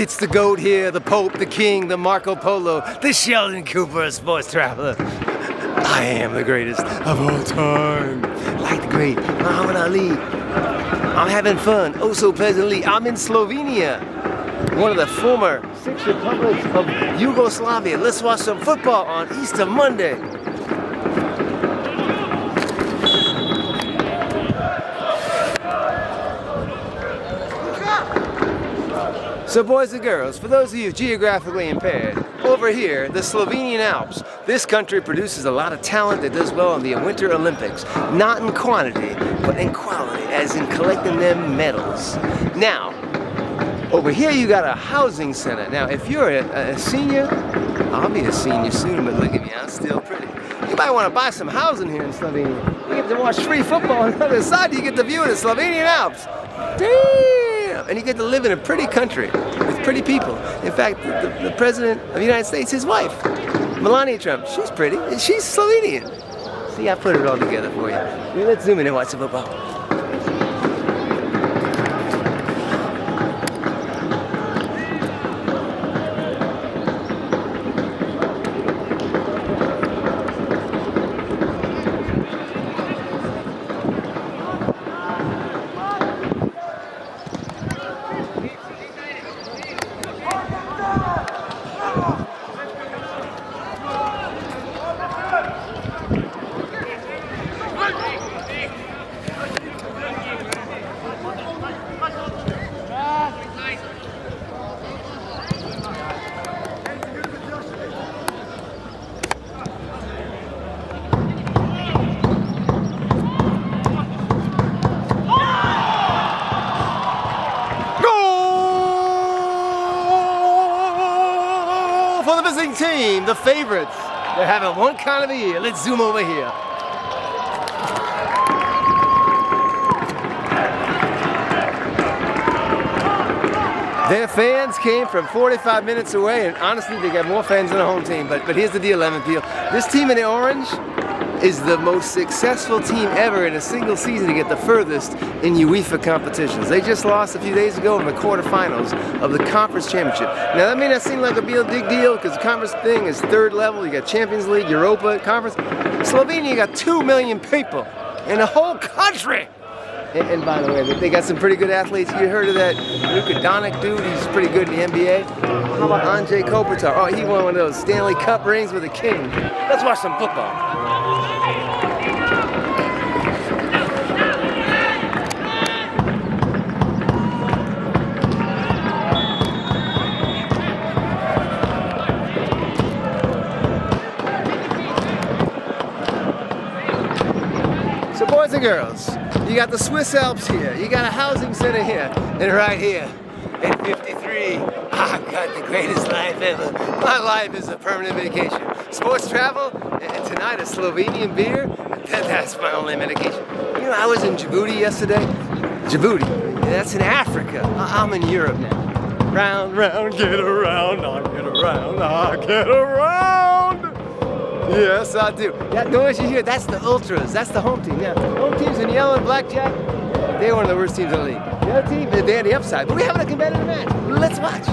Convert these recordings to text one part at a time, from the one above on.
It's the GOAT here, the Pope, the King, the Marco Polo, the Sheldon Cooper of sports traveler. I am the greatest of all time. Like the great Muhammad Ali. I'm having fun, oh so pleasantly. I'm in Slovenia, one of the former 6 republics of Yugoslavia. Let's watch some football on Easter Monday. So boys and girls, for those of you geographically impaired, over here, the Slovenian Alps. This country produces a lot of talent that does well in the Winter Olympics. Not in quantity, but in quality, as in collecting them medals. Now, over here you got a housing center. Now, if you're a senior, I'll be a senior soon, but look at me, I'm still pretty. You might want to buy some housing here in Slovenia. You get to watch free football on the other side, you get to view the Slovenian Alps. Damn! And you get to live in a pretty country with pretty people. In fact, the President of the United States, his wife, Melania Trump, she's pretty, and she's Slovenian. See, I put it all together for you. Let's zoom in and watch the football. For the visiting team, the favorites. They're having one kind of a year. Let's zoom over here. Their fans came from 45 minutes away, and honestly, they got more fans than the home team. But here's the deal, Lemon Peel. This team in the orange is the most successful team ever in a single season to get the furthest in UEFA competitions. They just lost a few days ago in the quarterfinals of the conference championship. Now that may not seem like a big deal because the conference thing is third level. You got Champions League, Europa, conference. Slovenia got 2 million people in the whole country. And by the way, they got some pretty good athletes. You heard of that Luka Doncic dude? He's pretty good in the NBA. How about Andrej Kopitar? Oh, he won one of those Stanley Cup rings with a king. Let's watch some football. So boys and girls, you got the Swiss Alps here, you got a housing center here, and right here at 53, I've got the greatest life ever. My life is a permanent vacation. Sports travel, and tonight a Slovenian beer, that's my only medication. You know, I was in Djibouti yesterday. Djibouti, that's in Africa. I'm in Europe now. Round, round, get around, I get around, I get around. Yes, I do. That noise you hear, that's the Ultras. That's the home team. Yeah, home team's in yellow and blackjack. They're one of the worst teams in the league. The other team, they're on the upside. But we're having a competitive match. Let's watch.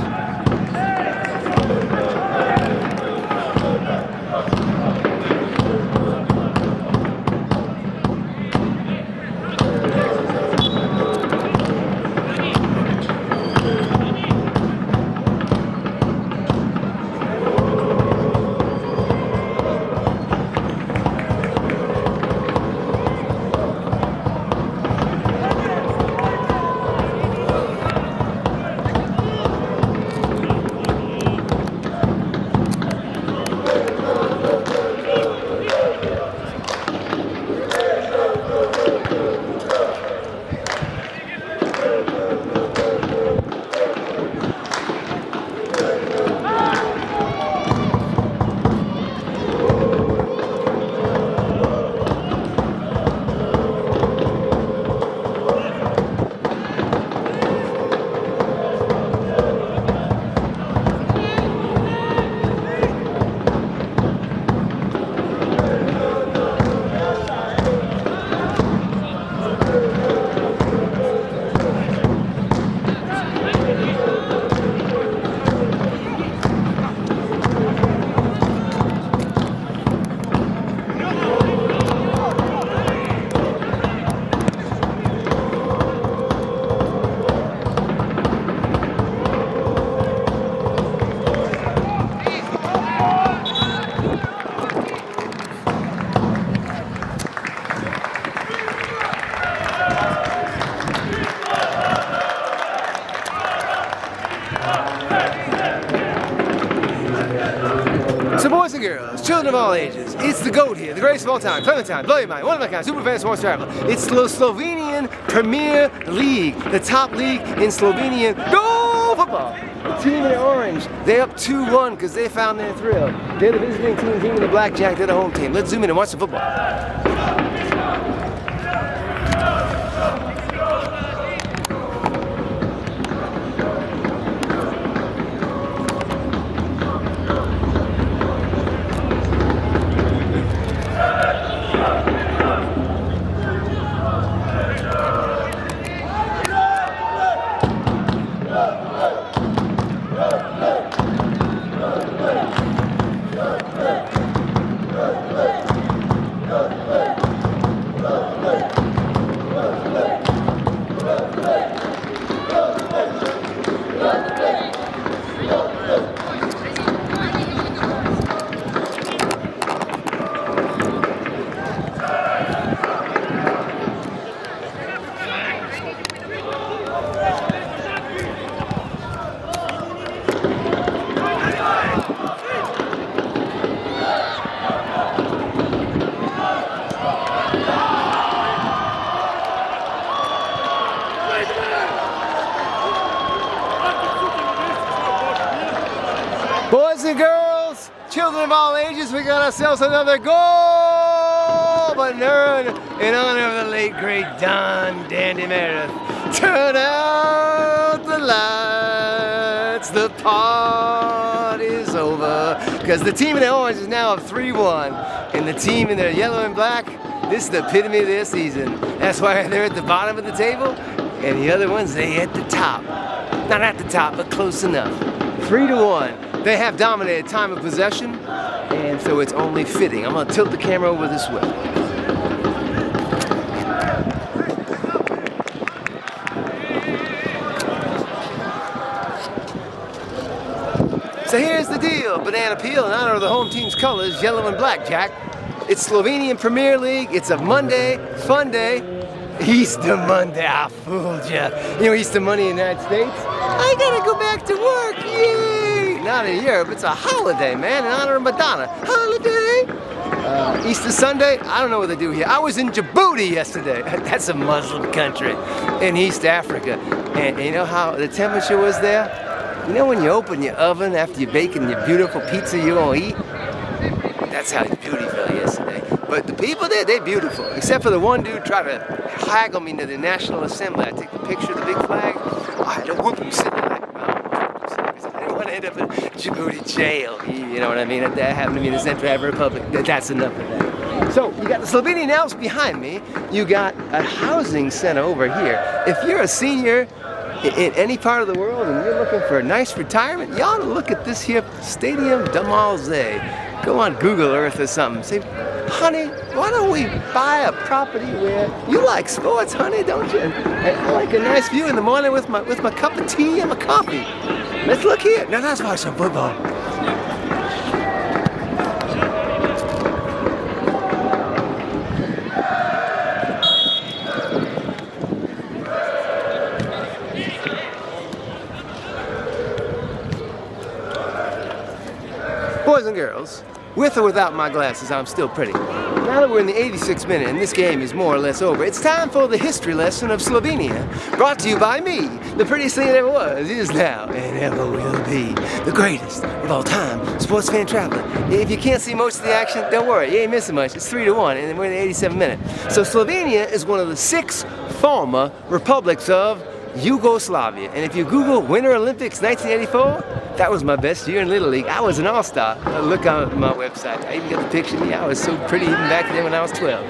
children of all ages, it's the GOAT here, the greatest of all time, Clementine, blow your mind, one of a kind, super fan sports traveler. It's the Slovenian Premier League, the top league in Slovenian football. The team in orange, they're up 2-1 because they found their thrill. They're the visiting team, team in the blackjack, they're the home team. Let's zoom in and watch the football. Boys and girls, children of all ages, we got ourselves another goal, but in honor of the late great Don Dandy Meredith. Turn out the lights, the party's over, because the team in the orange is now up 3-1, and the team in the yellow and black, this is the epitome of their season. That's why they're at the bottom of the table, and the other ones, they at the top. Not at the top, but close enough. 3-1. They have dominated time of possession, and so it's only fitting. I'm gonna tilt the camera over this way. So here's the deal, banana peel in honor of the home team's colors, yellow and blackjack. It's Slovenian Premier League, it's a Monday, fun day. Easter Monday, I fooled ya. You know Easter Monday in the United States? I gotta go back to work, yay! Not in Europe, it's a holiday, man, in honor of Madonna. Holiday! Easter Sunday, I don't know what they do here. I was in Djibouti yesterday. That's a Muslim country in East Africa. And you know how the temperature was there? You know when you open your oven after you're baking your beautiful pizza you're gonna eat? That's how beauty felt yesterday. But the people there, they're beautiful. Except for the one dude tried to haggle me to the National Assembly. I take a picture of the big flag. I had to whoop him sitting like, I didn't want to end up in Djibouti jail. You know what I mean? That happened to me in the Central African Republic. That's enough of that. So, you got the Slovenian Alps behind me. You got a housing center over here. If you're a senior in any part of the world and you're looking for a nice retirement, you ought to look at this here Stadium Domžale. Go on Google Earth or something. Say, honey, why don't we buy a property where you like sports, honey, don't you? And I like a nice view in the morning with my cup of tea and my coffee. Let's look here. Now let's watch some football. Boys and girls, with or without my glasses, I'm still pretty. Now that we're in the 86th minute and this game is more or less over, it's time for the history lesson of Slovenia. Brought to you by me, the prettiest thing that ever was, is now, and ever will be, the greatest of all time, sports fan traveler. If you can't see most of the action, don't worry, you ain't missing much. It's 3-1, and we're in the 87th minute. So Slovenia is one of the 6 former republics of Yugoslavia. And if you Google Winter Olympics 1984, that was my best year in Little League. I was an all-star. Look on my website. I even got the picture of me. I was so pretty even back then when I was 12.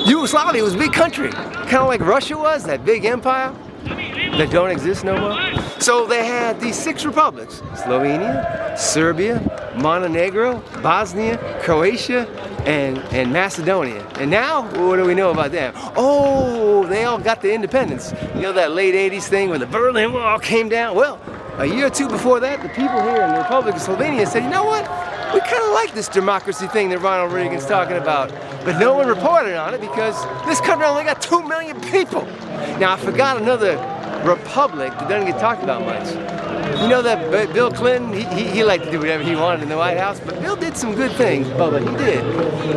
Yugoslavia was a big country. Kind of like Russia was, that big empire that don't exist no more. So they had these 6 republics. Slovenia, Serbia, Montenegro, Bosnia, Croatia, and Macedonia. And now, what do we know about them? Oh, they all got the independence. You know that late 80s thing when the Berlin Wall came down? Well, a year or 2 before that, the people here in the Republic of Slovenia said, you know what? We kind of like this democracy thing that Ronald Reagan's talking about. But no one reported on it because this country only got 2 million people. Now, I forgot another republic that doesn't get talked about much. You know that Bill Clinton, he liked to do whatever he wanted in the White House, but Bill did some good things, Bubba, he did.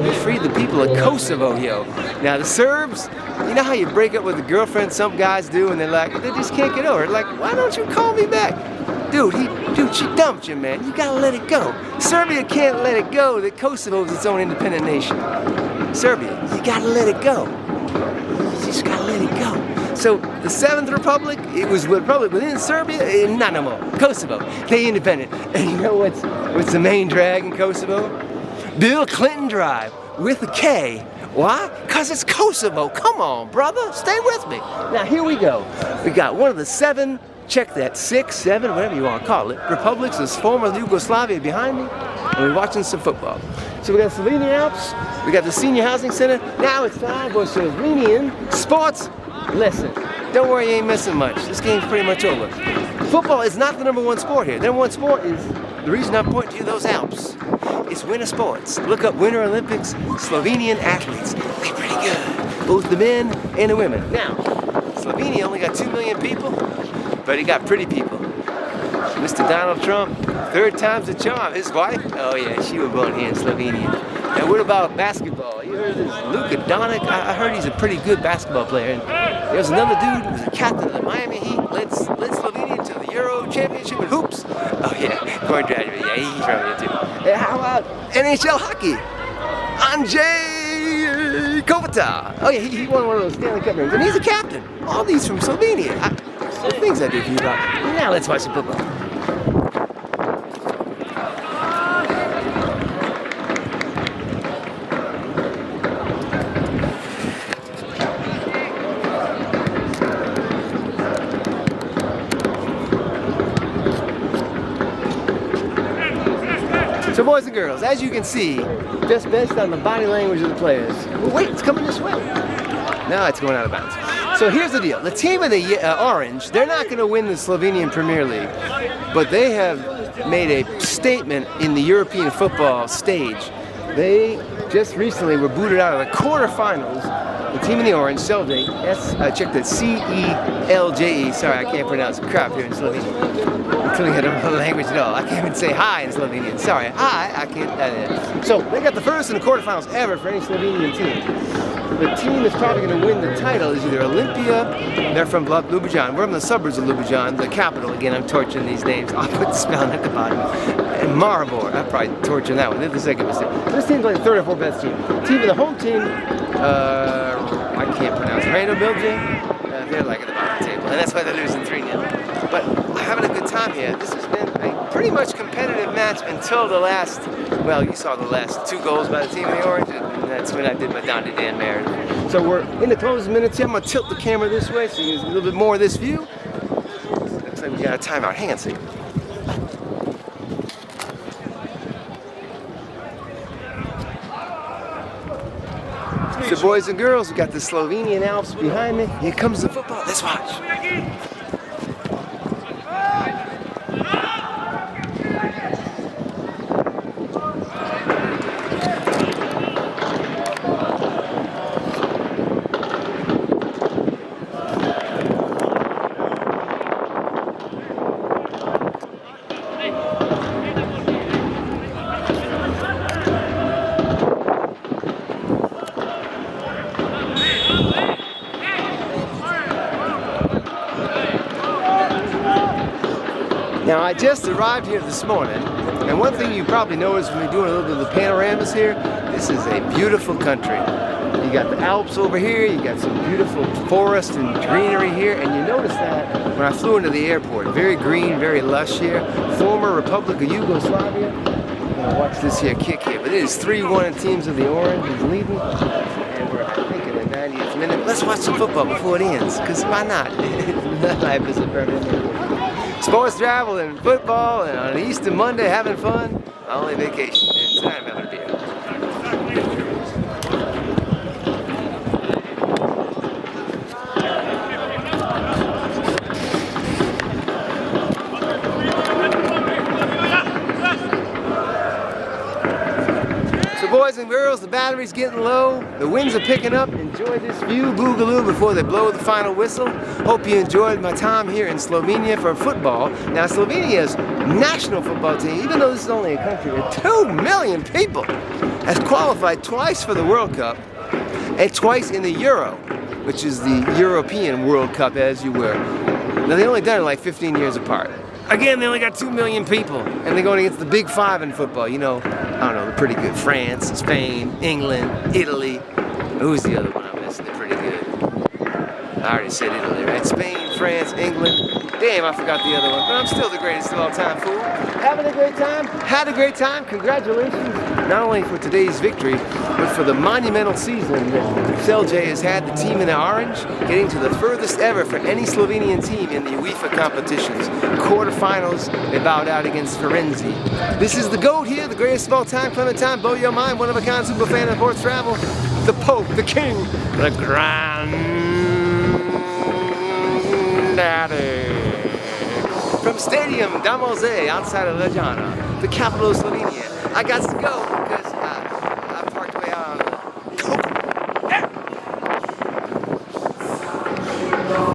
He freed the people of Kosovo, yo. Now the Serbs, you know how you break up with a girlfriend, some guys do, and they're like, they just can't get over it. Like, why don't you call me back? Dude, she dumped you, man. You gotta let it go. Serbia can't let it go that Kosovo is its own independent nation. Serbia, you gotta let it go. You just gotta let it go. So the Seventh Republic, it was a republic within Serbia, not no more. Kosovo, they independent. And you know what's the main drag in Kosovo? Bill Clinton Drive with a K. Why? Because it's Kosovo. Come on, brother, stay with me. Now here we go. We got one of the 7, check that, 6, 7, whatever you want to call it, republics is former Yugoslavia behind me, and we're watching some football. So we got Slovenian Alps, we got the Senior Housing Center. Now it's time for Slovenian sports. Listen, don't worry, you ain't missing much. This game's pretty much over. Football is not the #1 sport here. The #1 sport is, the reason I'm pointing to those Alps, it's winter sports. Look up Winter Olympics, Slovenian athletes. They're pretty good, both the men and the women. Now, Slovenia only got 2 million people, but he got pretty people. Mr. Donald Trump, 3rd time's the charm. His wife, oh yeah, she was born here in Slovenia. Now what about basketball? You heard of this Luka Doncic? I heard he's a pretty good basketball player. And there's another dude who was a captain of the Miami Heat, led Slovenia to the Euro Championship in hoops. Oh yeah, Corey Dragic, yeah, he's from here too. And how about NHL hockey? Andrzej Kopitar. Oh yeah, he won one of those Stanley Cup rings, and he's a captain. All these from Slovenia. The things I do for you about. Now let's watch some football. So boys and girls, as you can see, just based on the body language of the players, wait, it's coming this way. Now it's going out of bounds. So here's the deal. The team in the orange, they're not going to win the Slovenian Premier League, but they have made a statement in the European football stage. They just recently were booted out of the quarterfinals. The team in the orange, Celje, check that, C-E-L-J-E. Sorry, I can't pronounce crap here in Slovenia. Clearly I don't know the language at all. I can't even say hi in Slovenian. Sorry, hi, I can't. So they got the first in the quarterfinals ever for any Slovenian team. The team that's probably going to win the title is either Olympia, they're from Ljubljana. We're from the suburbs of Ljubljana, the capital. Again, I'm torturing these names. I'll put the spelling at the bottom. And Maribor, I'm probably torturing that one. They're the second mistake. This team's like the 3rd or 4th best team. The home team, I can't pronounce. Radomlje, they're like at the bottom of the table. And that's why they're losing 3-0. But I'm having a good time here. This has been a pretty much competitive match until the last, well, you saw the last 2 goals by the team in the orange, and that's when I did my Don Dan Marathon. So we're in the closing minutes here. I'm going to tilt the camera this way so you get a little bit more of this view. Looks like we got a timeout. Hang on a second. So boys and girls, we got the Slovenian Alps behind me. Here comes the football. Let's watch. Now I just arrived here this morning, and one thing you probably noticed when we're doing a little bit of the panoramas here, this is a beautiful country. You got the Alps over here, you got some beautiful forest and greenery here, and you notice that when I flew into the airport. Very green, very lush here. Former Republic of Yugoslavia. I'm gonna watch this here kick here, but it is 3-1 teams of the orange is leading, and we're I think in the 90th minute. Let's watch some football before it ends, because why not? Life is a permanent. Sports travel and football, and on Easter Monday having fun. My only vacation. And tonight I'm having a beer. boys and girls, the battery's getting low, the winds are picking up. Enjoy this view, boogaloo, before they blow the final whistle. Hope you enjoyed my time here in Slovenia for football. Now, Slovenia's national football team, even though this is only a country with 2 million people, has qualified twice for the World Cup and twice in the Euro, which is the European World Cup, as you were. Now, they only done it like 15 years apart. Again, they only got 2 million people, and they're going against the big five in football. You know, I don't know, they're pretty good. France, Spain, England, Italy. Who's the other one I'm missing? They're pretty good. I already said Italy, right? Spain, France, England. Damn, I forgot the other one, but I'm still the greatest of all time, fool. Having a great time? Had a great time. Congratulations, not only for today's victory, but for the monumental season that Celje has had, the team in the orange, getting to the furthest ever for any Slovenian team in the UEFA competitions. Quarterfinals, they bowed out against Firenze. This is the GOAT here, the greatest of all time, Clementine, blow your mind, one of a kind, super fan of horse travel, the Pope, the King, the Granddaddy. From Stadium Domžale outside of Ljubljana, the capital of Slovenia, I got to go.